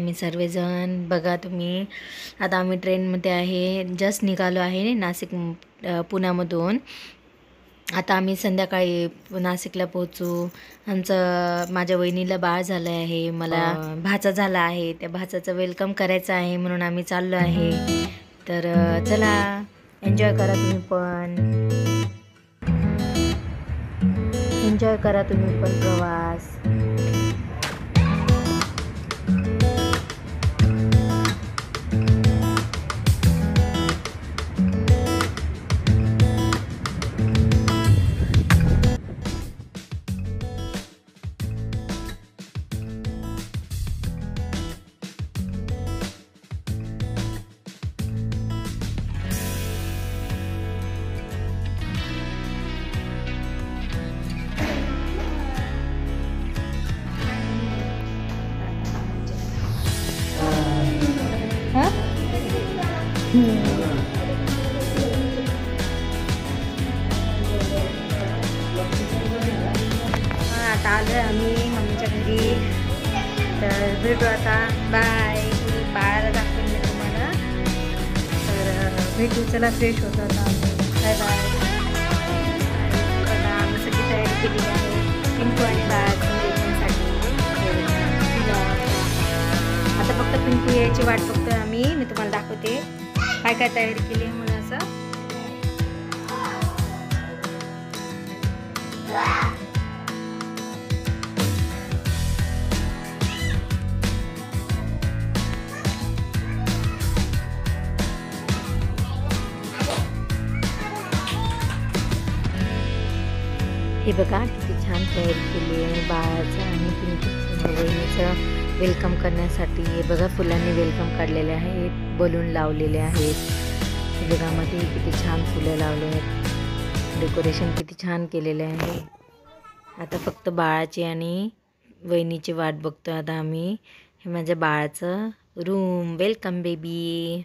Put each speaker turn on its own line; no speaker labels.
आम्ही सर्वजण. बघा तुम्ही, आता आम्ही ट्रेनमध्ये आहे, जस्ट निघालो आहे नाशिक पुण्यामधून. आता आम्ही संध्याकाळी नाशिकला पोहोचू. माझ्या वहिनीला बाळ झालं आहे, मला भाचा झाला आहे. त्या भाचाचं वेलकम करायचं आहे म्हणून आम्ही चाललो आहे. तर चला, एन्जॉय करा तुम्ही पण, एन्जॉय करा तुम्ही पण प्रवास. आता आलोय आम्ही मम्मीच्या घरी. तर भेटू आता. बाय. बाळाला दाखवून मी तुम्हाला. तर भेटू. चला, फ्रेश होतो आता आम्ही. Bye bye. आता आम्ही सगळी तयारी केलेली आहे पिंकू आणि बाळाच्या साठी. आता फक्त पिंकू यायची वाट बघतोय आम्ही. मी तुम्हाला दाखवते काय काय तयारी केली म्हणून. असं हे बघा किती छान तयारी केली आहे बाळाचं आणि पिंकूचं वहिनीचं वेलकम करण्यासाठी. हे बघा फुलांनी वेलकम काढलेले आहेत, बलून लावलेले आहेत. हे बघा मध्ये किती छान फुलं लावले आहेत, डेकोरेशन किती छान केलेले आहे. आता फक्त बाळाची आणि वहिनीची वाट बघतो आता आम्ही. हे माझ्या बाळाचं रूम. Welcome baby.